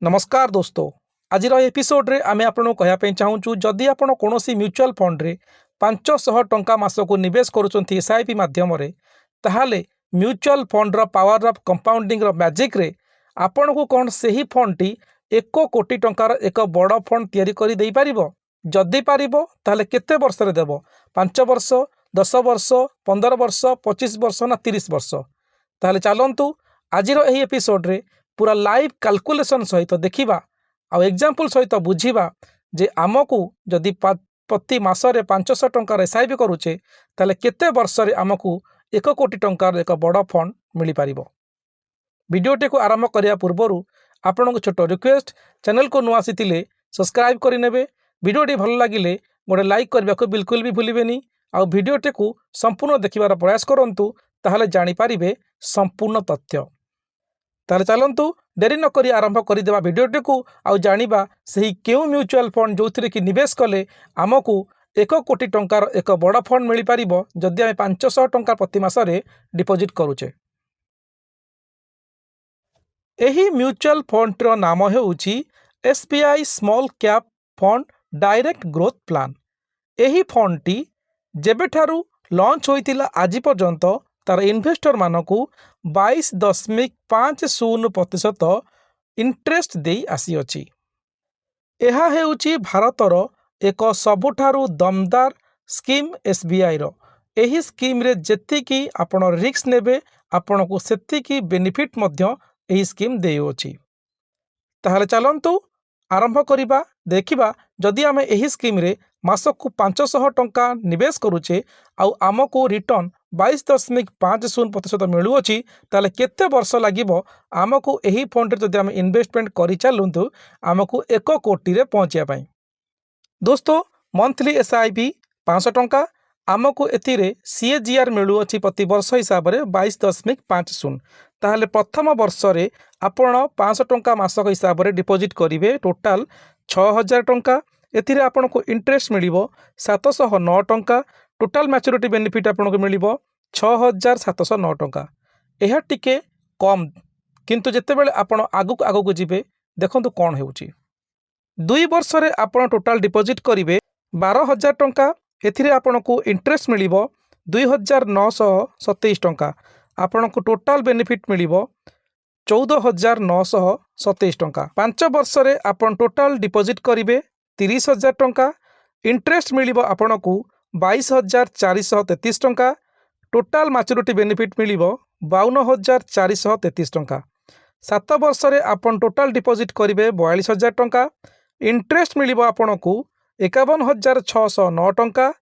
नमस्कार दोस्तों। आज एपिसोड रे आमे आपन कहवाई चाहूँ जदि आपण कौन म्यूचुअल फंड रे 500 टंका मासक निवेश करुँच एसआईपी मध्यम ताहले म्यूचुअल फंड रो पावर ऑफ कंपाउंडिंग रो मैजिक रे आपण को कौन से ही फंड टी 1 कोटी टंकार एक बड़ फंड तैयारी कर दे पारिबो। जदि पारिबो ताहले केते वर्ष रे देबो? 5 वर्ष, 10 वर्ष, 15 वर्ष, 25 वर्ष ना 30 वर्ष? ताहले चलंतु आज एही एपिसोड रे पूरा लाइव कैलकुलेशन सहित देखिबा आ एग्जांपल सहित बुझिबा जे आमको जदि प्रति मासरे 500 टंकार एसआईपी करूचे ताले केते वर्ष रे आमको 1 कोटी टंकार एक बड़ फंड मिल पारिबो। वीडियोटी को आरंभ करिया पूर्वरु आपन को छोटो रिक्वेस्ट, चैनल को नुआ आसीतिले सब्सक्राइब करि नेबे। वीडियोटी भल लागिले गोटे लाइक करबा को बिल्कुल भी भूलिबेनी आ वीडियोटी को संपूर्ण देखिबार प्रयास करंतु ताहले जानि पारिबे संपूर्ण तथ्य। ताहले चलंतु देरी न करी आरंभ करि देबा वीडियोटी को आ जानिबा सही केउ म्यूचुअल फंड जोथिरे कि निवेश कले आमको 1 कोटी टंकार एक बड़ फंड मिल पारिबो जदि आमे 500 टंका प्रति मासरे डिपॉजिट करूचे। एही म्यूचुअल फंड रो नाम हेउची SBI small cap fund direct growth plan. एही फंड टी जेबेठारु लॉन्च होइतिला आज पर्यंत तार इन्वेस्टर मानकू 22.50% इंटरेस्ट दे आसी अछि। एहा हेउची भारतर एक सबुठारु दमदार स्कीम एसबीआई रो। एही स्कीम रे जेतिकी आपण रिस्क नेबे आपण को सेतिकी बेनिफिट मध्य एही स्कीम देउछि। ताहले चलंतु आरंभ करिबा देखिबा जदि आमे एही स्कीम रे मासकू 500 टंका निवेश करूचे आउ आमको रिटर्न 22.50% मिलुअछि ताले केते वर्ष लागिबो आमको एही फंड रे जदि आमे इन्वेस्टमेंट करि चालुंतु आमको 1 कोटी रे पहुंचिया पई। दोस्तों मंथली एसआईपी 500 टंका आमको एथिरे सीएजीआर मिलुअछि प्रति वर्ष हिसाब रे 22.50। ताहले प्रथम वर्ष रे आपण 500 टंका मासक हिसाब रे डिपॉजिट करिवे टोटल 6000 टंका। एथिरे आपण को इंटरेस्ट मिलिबो 709 टंका। टोटल मैच्योरिटी बेनिफिट आपण को मिलिबो 6709 टंका। एहा टिके कम किंतु जेते बेले आपण आगु जिबे देखंतु कोन हेउची। 2 वर्ष रे आपण टोटल डिपॉजिट करिवे 12000 टंका। एथिरे आपण को इंटरेस्ट मिलिबो 2927 टंका। आपण को टोटल बेनिफिट मिलिबो 14927 टंका। 5 वर्ष रे आपण टोटल डिपॉजिट करिवे 30000 टंका। इंटरेस्ट मिलिबो आपण को 22433 टंका। टोटल मैच्योरिटी बेनिफिट मिलिबो 52433 टंका। 7 वर्ष रे आपण टोटल डिपॉजिट करिवे 42000 टंका। इंटरेस्ट मिलिबो आपण को 51609 टंका।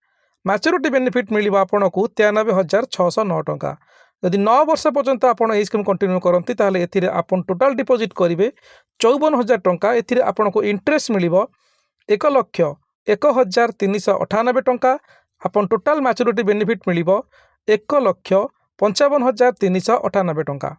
मैच्योरिटी बेनिफिट मिलिबो आपण को 93609 टंका। यदि 9 वर्ष पर्यंत आपण एई स्कीम कंटिन्यू करंती ताहले एथिरे आपण टोटल डिपॉजिट करिवे 54000 टंका। एथिरे आपण को इंटरेस्ट मिलिबो 1,01,398 टंका। आपण टोटल मैच्योरिटी बेनिफिट मिलिबो 1,55,398 टंका।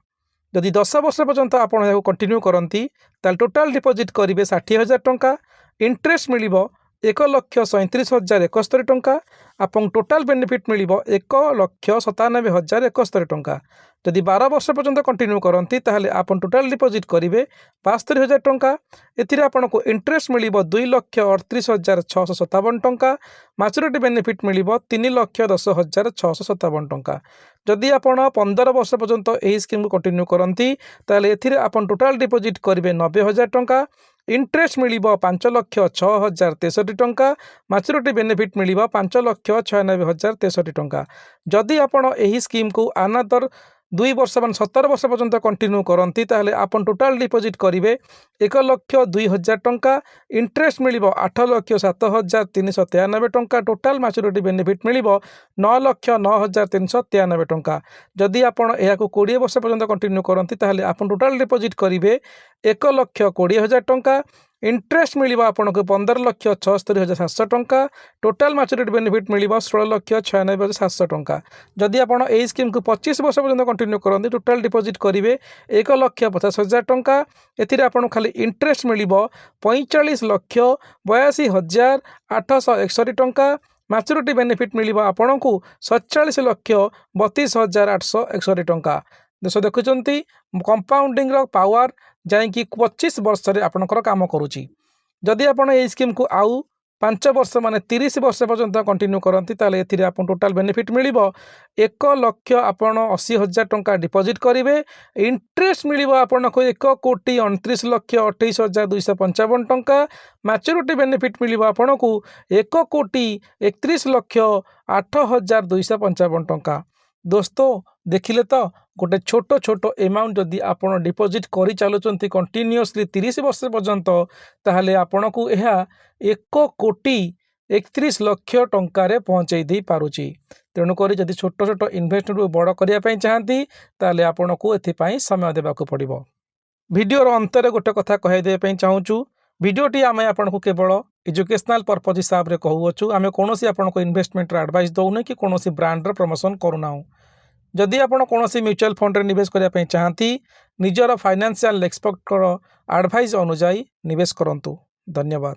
यदि 10 वर्ष पर्यंत आपण एहा कंटिन्यू करंती ताल टोटल डिपॉजिट करिवे 60000 टंका। इंटरेस्ट मिलिबो 1,37,071 टंका। आपण टोटल बेनिफिट मिलिबो 1,97,071 टंका। यदि 12 वर्ष पर्यंत कंटिन्यू करंती ताहले आपण टोटल डिपॉजिट करिवे 75000 टंका। एथिरे आपण को इंटरेस्ट मिलिबो 2,38,657 टंका। मैच्योरिटी बेनिफिट मिलिबो 3,10,657 टंका। जदि आपण 15 वर्ष पर्यंत एही स्कीम को कंटिन्यू करंती ताहले एथिरे आपण टोटल डिपॉजिट करिवे 90000 टंका। इंटरेस्ट मिलिबो 5,06,063 टंका। मैच्योरिटी बेनिफिट मिलिबो 5,96,063 टंका। जदि आपण एही स्कीम को अनदर 2 वर्ष मान 17 वर्ष पर्यंत कंटिन्यू करंती ताहले आपण टोटल डिपॉजिट करिवे 1,02,000 टंका। इंटरेस्ट मिलिबो 8,07,393 टंका। टोटल मैच्योरिटी बेनिफिट मिलिबो 9,09,393 टंका। जदि आपण एहा को 20 वर्ष पर्यंत कंटिन्यू करंती ताहले आपण टोटल डिपॉजिट करिवे 1,20,000 टंका। इंटरेस्ट मिलिबो आपण को 15,76,700 टंका। टोटल मैच्योरिटी बेनिफिट मिलिबो 16,96,700 टंका। जदि आपण एही स्कीम को 25 वर्ष पर्यंत कंटिन्यू करंती टोटल डिपॉजिट करिवे 1,50,000 टंका। एथिरे आपण खाली इंटरेस्ट मिलिबो 45,82,861 टंका। मैच्योरिटी बेनिफिट मिलिबो आपण को 47,32,861 टंका। देश देखुंत कंपाउंडिंग पावर जैकि 25 वर्ष आपंकर कम करुच्ची जदि आप स्कीम को आउ 5 वर्ष माने 30 वर्ष पर्यंत कंटिन्यू करती ताले आप टोटाल बेनिफिट मिल 1,80,000 आपण 80,000 टंका डिपोजिट करेंगे इंटरेस्ट मिल आपन को 1,29,28,255 टंका मैच्योरिटी बेनिफिट मिल आपन को 1,31,08,255 टंका। दोस्तों देखिले तो गोटे छोट छोट एमाउंट जदि आप डिपोजिट कर चलुंट कंटिन्यूअसली 30 वर्ष पर्यंत ताहले आपन को यह 1,31,00,000 टंकार पहुँचाई दे पारुची। तेणुक जदि छोट छोट इन्वेस्टमेंट बड़ करने चाहती ताले आपन को एथिपाई समय देवाक पड़ो। वीडियोर अंतर गोटे कथा कहदेवाई चाहूँ वीडियोटी आम आपको केवल एजुकेशनल पर्पज हिसाब से कहूँ आम कौन आपको इन्वेस्टमेंट एडवाइस दौने कि कौन ब्रांडर प्रमोशन करूना। जदि आपण कौन म्यूचुअल फंड रे निवेश करने चाहती निजर फाइनेंशियल एक्सपर्ट एडवाइस अनुजाई निवेश करंतु। धन्यवाद।